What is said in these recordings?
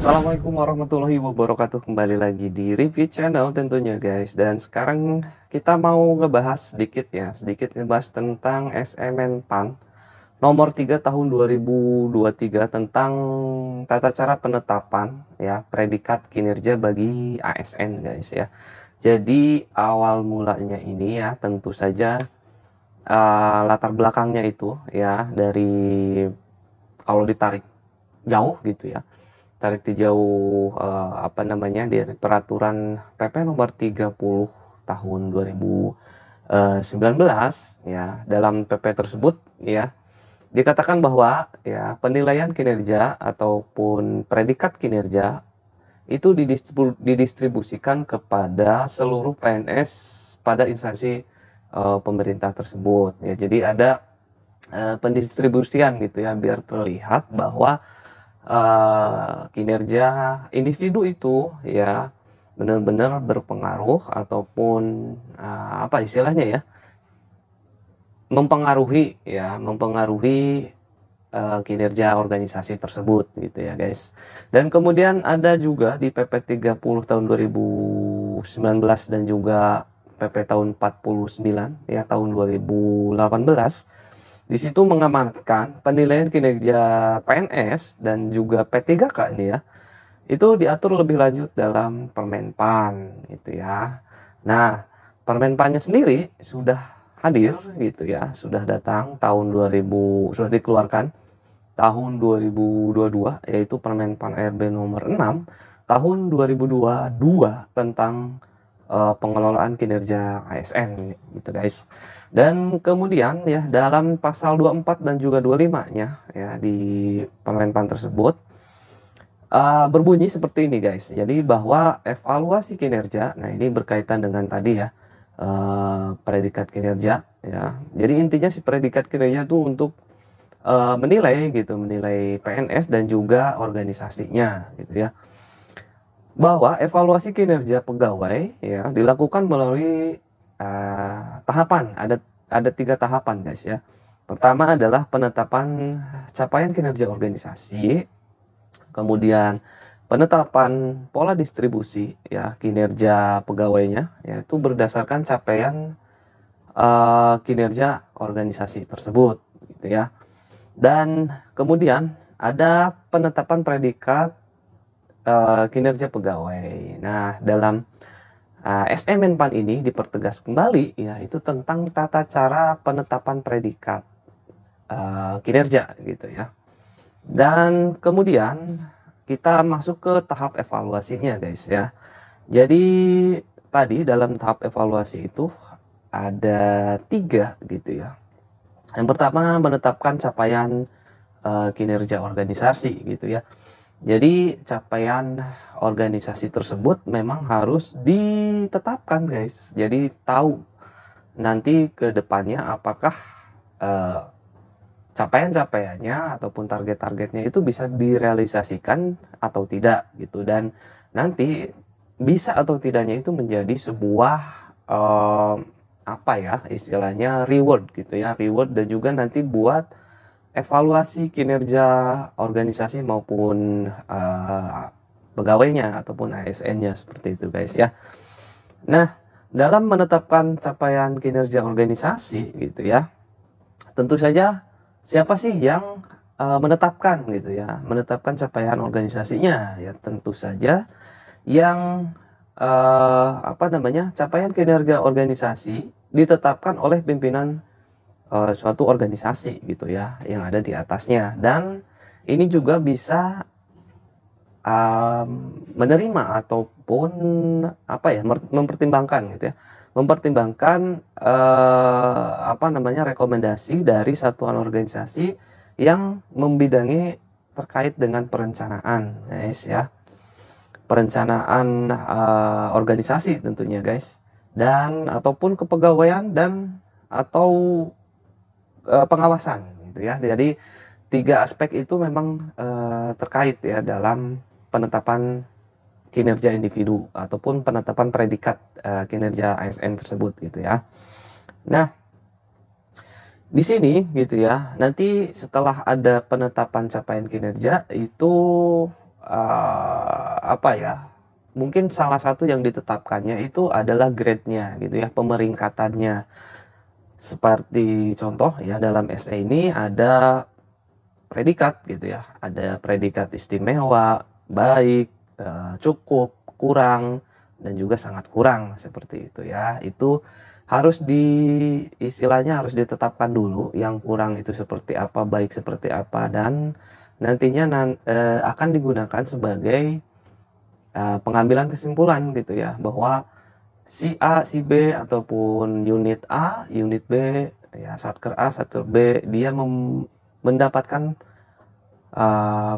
Assalamualaikum warahmatullahi wabarakatuh. Kembali lagi di review channel tentunya guys. Dan sekarang kita mau ngebahas sedikit ngebahas tentang SMN PAN nomor 3 tahun 2023 tentang tata cara penetapan ya predikat kinerja bagi ASN guys ya. Jadi awal mulanya ini ya tentu saja latar belakangnya itu ya dari kalau ditarik jauh gitu ya, tarik jauh apa namanya dari peraturan PP nomor 30 tahun 2019 ya. Dalam PP tersebut ya dikatakan bahwa ya penilaian kinerja ataupun predikat kinerja itu didistribusikan kepada seluruh PNS pada instansi pemerintah tersebut ya. Jadi ada pendistribusian gitu ya biar terlihat bahwa kinerja individu itu ya benar-benar berpengaruh ataupun apa istilahnya ya, mempengaruhi kinerja organisasi tersebut gitu ya guys. Dan kemudian ada juga di PP 30 tahun 2019 dan juga PP tahun 49 ya tahun 2018. Di situ mengamanatkan penilaian kinerja PNS dan juga P3K ini ya, itu diatur lebih lanjut dalam Permen PAN gitu ya. Nah, Permen PAN-nya sendiri sudah hadir gitu ya, sudah datang tahun 2000, sudah dikeluarkan tahun 2022, yaitu Permen PAN RB nomor 6 tahun 2022 tentang pengelolaan kinerja ASN gitu guys. Dan kemudian ya dalam pasal 24 dan juga 25-nya ya di Permen PAN tersebut berbunyi seperti ini guys. Jadi bahwa evaluasi kinerja, nah ini berkaitan dengan tadi ya predikat kinerja ya. Jadi intinya si predikat kinerja itu untuk menilai PNS dan juga organisasinya gitu ya. Bahwa evaluasi kinerja pegawai ya dilakukan melalui tahapan. Ada 3 tahapan guys ya. Pertama adalah penetapan capaian kinerja organisasi, kemudian penetapan pola distribusi ya kinerja pegawainya, yaitu berdasarkan capaian kinerja organisasi tersebut gitu ya. Dan kemudian ada penetapan predikat kinerja pegawai. Nah, dalam SMN PAN ini dipertegas kembali ya itu tentang tata cara penetapan predikat kinerja gitu ya. Dan kemudian kita masuk ke tahap evaluasinya guys ya. Jadi tadi dalam tahap evaluasi itu ada 3 gitu ya. Yang pertama menetapkan capaian kinerja organisasi gitu ya. Jadi capaian organisasi tersebut memang harus ditetapkan guys. Jadi tahu nanti ke depannya apakah capaian-capaiannya ataupun target-targetnya itu bisa direalisasikan atau tidak gitu. Dan nanti bisa atau tidaknya itu menjadi sebuah apa ya istilahnya reward gitu ya, reward dan juga nanti buat evaluasi kinerja organisasi maupun pegawainya ataupun ASN-nya seperti itu guys ya. Nah, dalam menetapkan capaian kinerja organisasi gitu ya, tentu saja siapa sih yang menetapkan gitu ya, menetapkan capaian organisasinya ya tentu saja yang apa namanya capaian kinerja organisasi ditetapkan oleh pimpinan suatu organisasi gitu ya yang ada di atasnya. Dan ini juga bisa menerima ataupun apa ya mempertimbangkan gitu ya, mempertimbangkan apa namanya rekomendasi dari satuan organisasi yang membidangi terkait dengan perencanaan guys ya, perencanaan organisasi tentunya guys, dan ataupun kepegawaian dan atau pengawasan gitu ya. Jadi 3 aspek itu memang terkait ya dalam penetapan kinerja individu ataupun penetapan predikat kinerja ASN tersebut gitu ya. Nah, di sini gitu ya, nanti setelah ada penetapan capaian kinerja itu apa ya, mungkin salah satu yang ditetapkannya itu adalah grade-nya gitu ya, pemeringkatannya. Seperti contoh ya, dalam SE ini ada predikat gitu ya, ada predikat istimewa, baik, cukup, kurang, dan juga sangat kurang seperti itu ya. Itu harus istilahnya harus ditetapkan dulu yang kurang itu seperti apa, baik seperti apa, dan nantinya akan digunakan sebagai pengambilan kesimpulan gitu ya, bahwa si A, si B, ataupun unit A, unit B, ya satker A, satker B, dia mendapatkan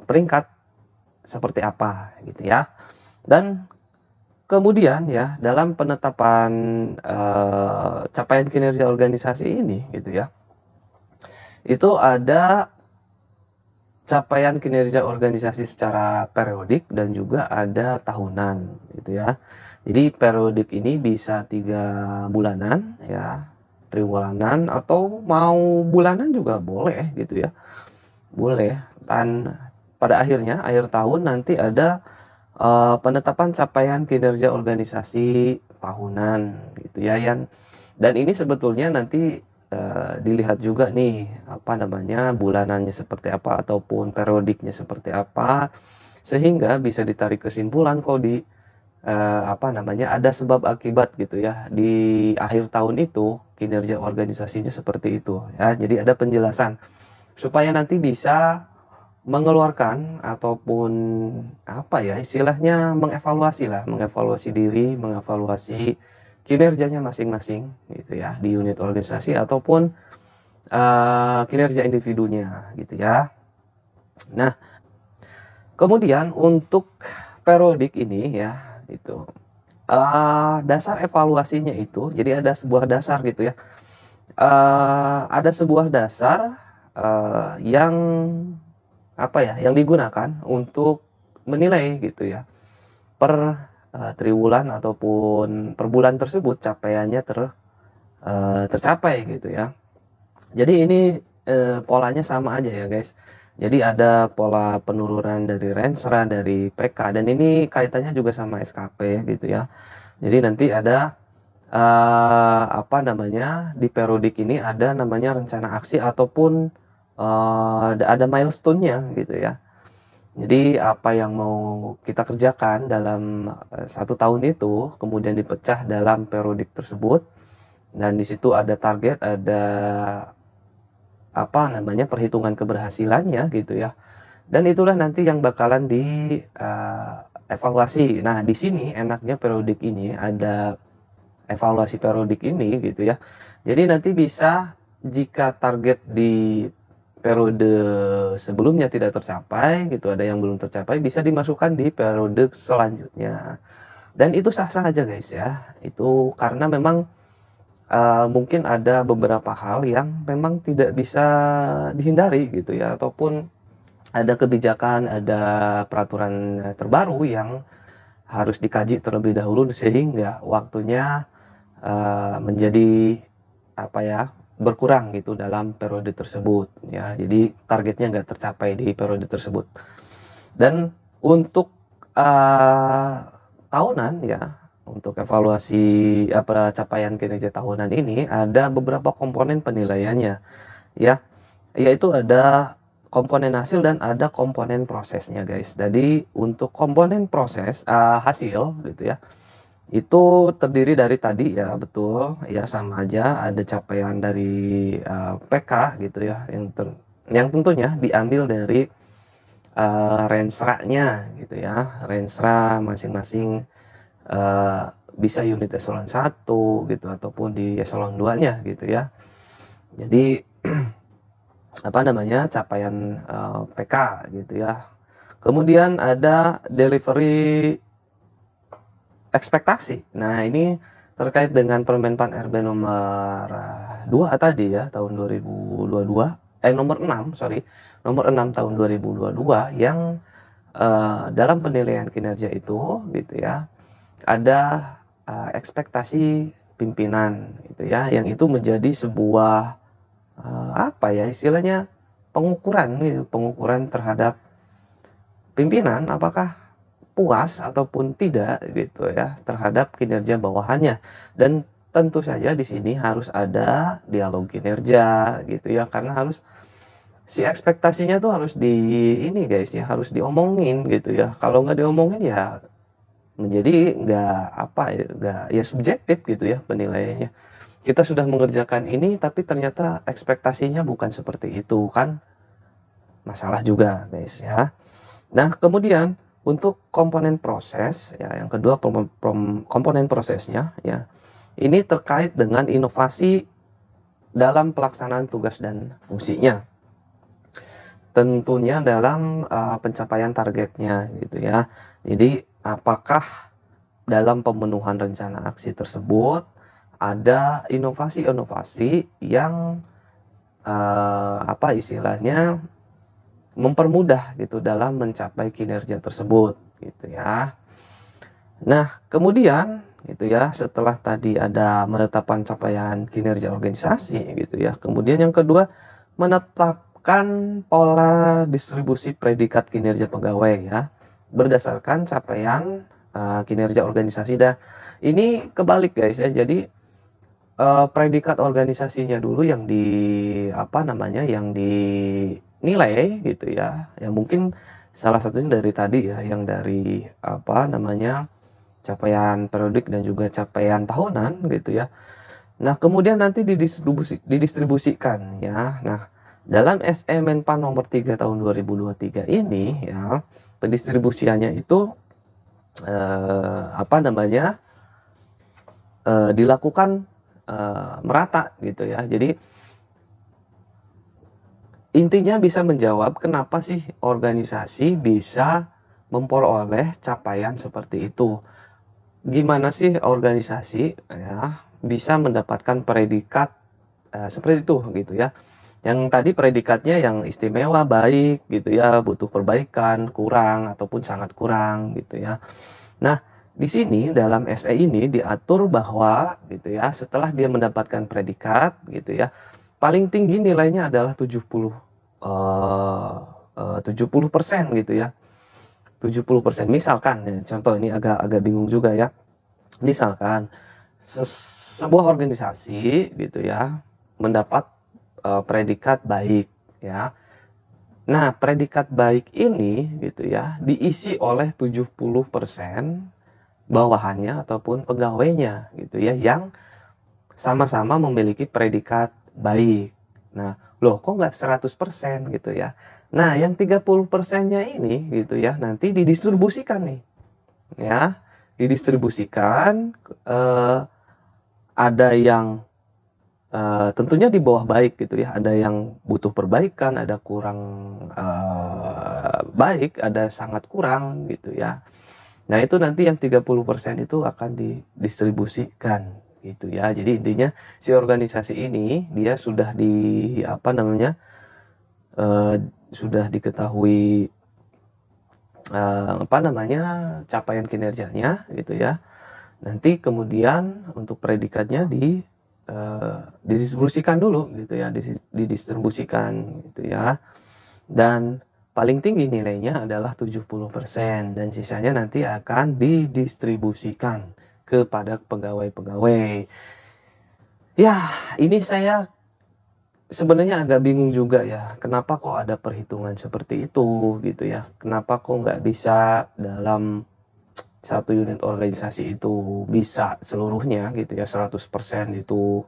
peringkat seperti apa gitu ya. Dan kemudian ya, dalam penetapan capaian kinerja organisasi ini gitu ya, itu ada capaian kinerja organisasi secara periodik dan juga ada tahunan gitu ya. Jadi periodik ini bisa 3 bulanan ya, triwulanan, atau mau bulanan juga boleh gitu ya, boleh. Dan pada akhirnya akhir tahun nanti ada penetapan capaian kinerja organisasi tahunan gitu ya, dan ini sebetulnya nanti dilihat juga nih, apa namanya, bulanannya seperti apa ataupun periodiknya seperti apa, sehingga bisa ditarik kesimpulan kok di apa namanya, ada sebab akibat gitu ya, di akhir tahun itu kinerja organisasinya seperti itu ya. Jadi ada penjelasan supaya nanti bisa mengeluarkan ataupun apa ya, istilahnya mengevaluasi diri, mengevaluasi kinerjanya masing-masing gitu ya, di unit organisasi ataupun kinerja individunya gitu ya. Nah, kemudian untuk periodik ini ya gitu, dasar evaluasinya itu, jadi ada sebuah dasar gitu ya, ada sebuah dasar yang apa ya, yang digunakan untuk menilai gitu ya, per triwulan ataupun per bulan tersebut capaiannya tercapai gitu ya. Jadi ini polanya sama aja ya guys. Jadi ada pola penurunan dari Renstra, dari PK, dan ini kaitannya juga sama SKP gitu ya. Jadi nanti ada apa namanya, di periodik ini ada namanya rencana aksi ataupun ada milestone-nya gitu ya. Jadi apa yang mau kita kerjakan dalam 1 tahun itu kemudian dipecah dalam periodik tersebut, dan di situ ada target, ada apa namanya, perhitungan keberhasilannya gitu ya. Dan itulah nanti yang bakalan di evaluasi. Nah, di sini enaknya periodik ini ada evaluasi periodik ini gitu ya. Jadi nanti bisa, jika target di periode sebelumnya tidak tercapai gitu, ada yang belum tercapai, bisa dimasukkan di periode selanjutnya. Dan itu sah-sah aja guys ya. Itu karena memang mungkin ada beberapa hal yang memang tidak bisa dihindari gitu ya, ataupun ada kebijakan, ada peraturan terbaru yang harus dikaji terlebih dahulu, sehingga waktunya menjadi apa ya, berkurang gitu dalam periode tersebut ya. Jadi targetnya nggak tercapai di periode tersebut. Dan untuk tahunan ya, untuk evaluasi apa capaian kinerja tahunan ini ada beberapa komponen penilaiannya ya, yaitu ada komponen hasil dan ada komponen prosesnya guys. Jadi untuk komponen proses hasil gitu ya, itu terdiri dari tadi ya, betul ya, sama aja, ada capaian dari PK gitu ya, yang tentunya diambil dari renstra-nya gitu ya, renstra masing-masing, bisa unit eselon 1 gitu ataupun di eselon 2-nya gitu ya. Jadi apa namanya, capaian PK gitu ya. Kemudian ada delivery ekspektasi. Nah, ini terkait dengan Permenpan RB nomor 2 tadi ya, tahun 2022, nomor 6, sorry, nomor 6 tahun 2022, yang dalam penilaian kinerja itu gitu ya, ada ekspektasi pimpinan gitu ya, yang itu menjadi sebuah apa ya, istilahnya pengukuran gitu, pengukuran terhadap pimpinan apakah puas ataupun tidak gitu ya terhadap kinerja bawahannya. Dan tentu saja di sini harus ada dialog kinerja gitu ya, karena harus si ekspektasinya tuh harus di ini guys ya, harus diomongin gitu ya. Kalau nggak diomongin ya menjadi nggak apa ya, nggak ya subjektif gitu ya penilaiannya. Kita sudah mengerjakan ini tapi ternyata ekspektasinya bukan seperti itu, kan masalah juga guys ya. Nah kemudian untuk komponen proses ya, yang kedua komponen prosesnya ya, ini terkait dengan inovasi dalam pelaksanaan tugas dan fungsinya, tentunya dalam pencapaian targetnya gitu ya. Jadi apakah dalam pemenuhan rencana aksi tersebut ada inovasi-inovasi yang apa istilahnya mempermudah gitu dalam mencapai kinerja tersebut gitu ya. Nah kemudian gitu ya, setelah tadi ada menetapkan capaian kinerja organisasi gitu ya, kemudian yang kedua menetapkan pola distribusi predikat kinerja pegawai ya berdasarkan capaian kinerja organisasi. Dah ini kebalik guys ya, jadi predikat organisasinya dulu yang di apa namanya yang dinilai gitu ya, yang mungkin salah satunya dari tadi ya, yang dari apa namanya capaian periodik dan juga capaian tahunan gitu ya. Nah kemudian nanti didistribusikan ya. Nah dalam SE Menpan nomor 3 tahun 2023 ini ya, pendistribusiannya itu apa namanya dilakukan merata gitu ya. Jadi intinya bisa menjawab kenapa sih organisasi bisa memperoleh capaian seperti itu. Gimana sih organisasi ya bisa mendapatkan predikat seperti itu gitu ya. Yang tadi predikatnya yang istimewa, baik gitu ya, butuh perbaikan, kurang ataupun sangat kurang gitu ya. Nah, di sini dalam SE ini diatur bahwa gitu ya, setelah dia mendapatkan predikat gitu ya, paling tinggi nilainya adalah 70% gitu ya. 70%. Misalkan ya, contoh ini agak bingung juga ya. Misalkan sebuah organisasi gitu ya mendapat predikat baik ya. Nah, predikat baik ini gitu ya diisi oleh 70% bawahannya ataupun pegawainya gitu ya yang sama-sama memiliki predikat baik. Nah, loh kok nggak 100% gitu ya. Nah, yang 30%-nya ini gitu ya nanti didistribusikan nih. Ya, didistribusikan ada yang tentunya di bawah baik gitu ya, ada yang butuh perbaikan, ada kurang baik, ada sangat kurang gitu ya. Nah itu nanti yang 30% itu akan didistribusikan gitu ya. Jadi intinya si organisasi ini dia sudah di apa namanya sudah diketahui apa namanya capaian kinerjanya gitu ya. Nanti kemudian untuk predikatnya didistribusikan dulu gitu ya, didistribusikan gitu ya. Dan paling tinggi nilainya adalah 70% dan sisanya nanti akan didistribusikan kepada pegawai-pegawai. Ya, ini saya sebenarnya agak bingung juga ya, kenapa kok ada perhitungan seperti itu gitu ya. Kenapa kok nggak bisa dalam satu unit organisasi itu bisa seluruhnya gitu ya, 100% itu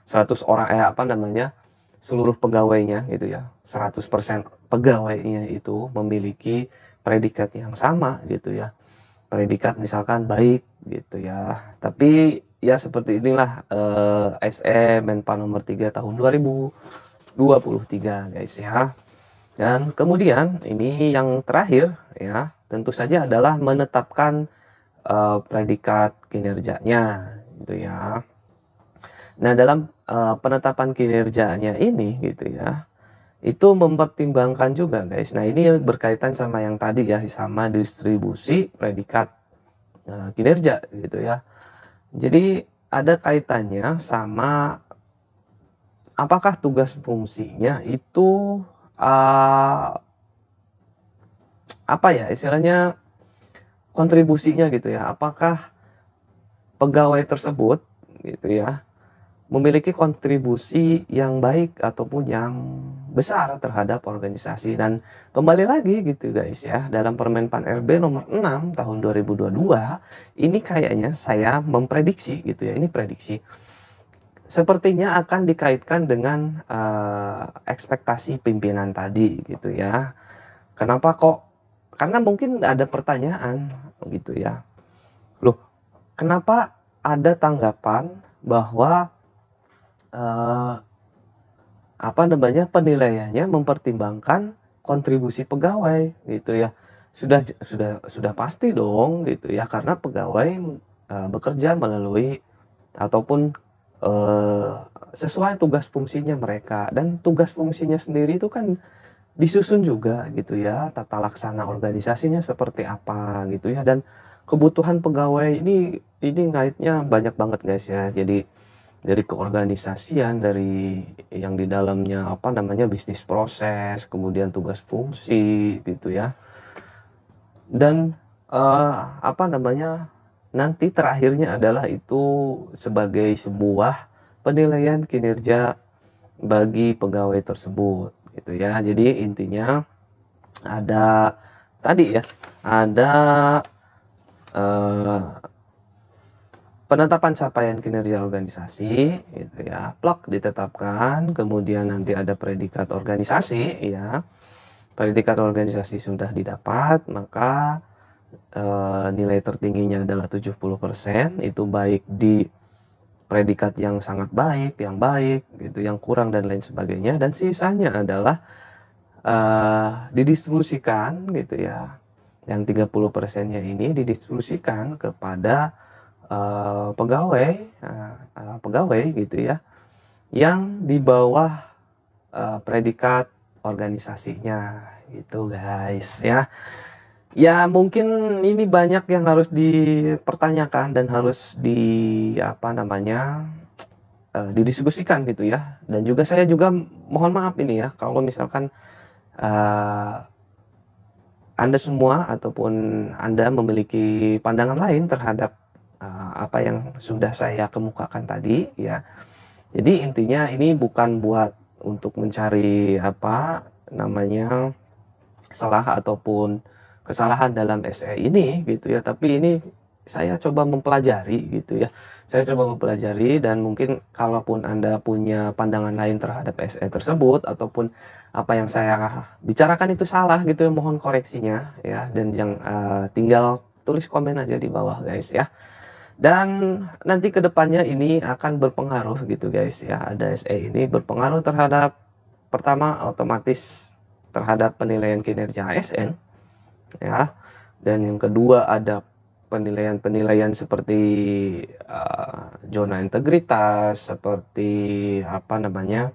100 orang apa namanya seluruh pegawainya gitu ya, 100% pegawainya itu memiliki predikat yang sama gitu ya, predikat misalkan baik gitu ya. Tapi ya seperti inilah SE Menpan nomor 3 tahun 2023 guys ya. Dan kemudian ini yang terakhir ya, tentu saja adalah menetapkan predikat kinerjanya gitu ya. Nah dalam penetapan kinerjanya ini gitu ya, itu mempertimbangkan juga guys. Nah ini berkaitan sama yang tadi ya, sama distribusi predikat kinerja gitu ya. Jadi ada kaitannya sama apakah tugas fungsinya itu apa ya istilahnya, kontribusinya gitu ya. Apakah pegawai tersebut gitu ya memiliki kontribusi yang baik ataupun yang besar terhadap organisasi. Dan kembali lagi gitu guys ya, dalam Permenpan RB nomor 6 tahun 2022 ini kayaknya saya memprediksi gitu ya, ini prediksi sepertinya akan dikaitkan dengan ekspektasi pimpinan tadi gitu ya. Kenapa kok? Karena mungkin ada pertanyaan gitu ya, loh kenapa ada tanggapan bahwa apa namanya, penilaiannya mempertimbangkan kontribusi pegawai gitu ya. Sudah pasti dong gitu ya, karena pegawai bekerja melalui ataupun sesuai tugas fungsinya mereka, dan tugas fungsinya sendiri itu kan disusun juga gitu ya, tata laksana organisasinya seperti apa gitu ya, dan kebutuhan pegawai ini ngaitnya banyak banget guys ya. Jadi dari keorganisasian, dari yang di dalamnya apa namanya, bisnis proses, kemudian tugas fungsi gitu ya, dan apa namanya, nanti terakhirnya adalah itu sebagai sebuah penilaian kinerja bagi pegawai tersebut gitu ya. Jadi intinya ada tadi ya, ada penetapan capaian kinerja organisasi gitu ya, plak ditetapkan, kemudian nanti ada predikat organisasi ya. Predikat organisasi sudah didapat, maka nilai tertingginya adalah 70%, itu baik di predikat yang sangat baik, yang baik gitu, yang kurang dan lain sebagainya, dan sisanya adalah didistribusikan gitu ya. Yang 30%-nya ini didistribusikan kepada pegawai gitu ya, yang di bawah predikat organisasinya gitu guys ya. Ya mungkin ini banyak yang harus dipertanyakan dan harus apa namanya, didiskusikan gitu ya. Dan juga saya juga mohon maaf ini ya, kalau misalkan Anda semua ataupun Anda memiliki pandangan lain terhadap apa yang sudah saya kemukakan tadi ya. Jadi intinya ini bukan buat untuk mencari apa namanya, salah ataupun kesalahan dalam SE ini gitu ya, tapi ini saya coba mempelajari gitu ya. Saya coba mempelajari, dan mungkin kalaupun Anda punya pandangan lain terhadap SE tersebut ataupun apa yang saya bicarakan itu salah gitu ya, mohon koreksinya ya, dan yang tinggal tulis komen aja di bawah guys ya. Dan nanti kedepannya ini akan berpengaruh gitu guys ya, ada SE ini berpengaruh terhadap, pertama otomatis terhadap penilaian kinerja ASN ya, dan yang kedua ada penilaian-penilaian seperti zona integritas, seperti apa namanya,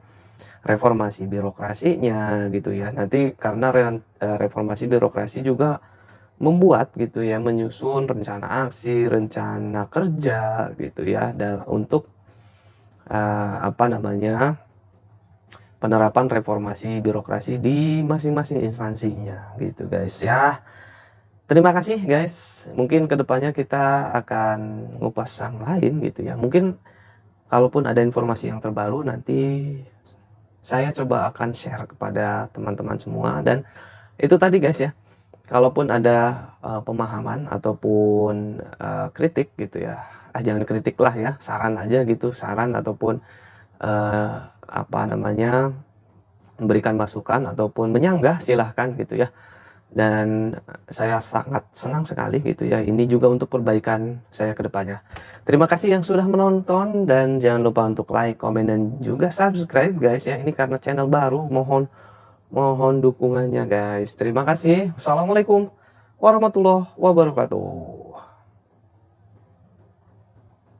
reformasi birokrasinya gitu ya. Nanti karena reformasi birokrasi juga membuat gitu ya, menyusun rencana aksi, rencana kerja gitu ya, dan untuk apa namanya, penerapan reformasi birokrasi di masing-masing instansinya gitu guys ya. Terima kasih guys, mungkin kedepannya kita akan ngupas yang lain gitu ya. Mungkin kalaupun ada informasi yang terbaru nanti saya coba akan share kepada teman-teman semua. Dan itu tadi guys ya, kalaupun ada pemahaman ataupun kritik gitu ya, jangan kritik lah ya, saran aja gitu, saran ataupun apa namanya, memberikan masukan ataupun menyanggah silahkan gitu ya. Dan saya sangat senang sekali gitu ya, ini juga untuk perbaikan saya ke depannya. Terima kasih yang sudah menonton, dan jangan lupa untuk like, komen, dan juga subscribe guys ya. Ini karena channel baru, mohon dukungannya guys. Terima kasih. Wassalamualaikum warahmatullahi wabarakatuh.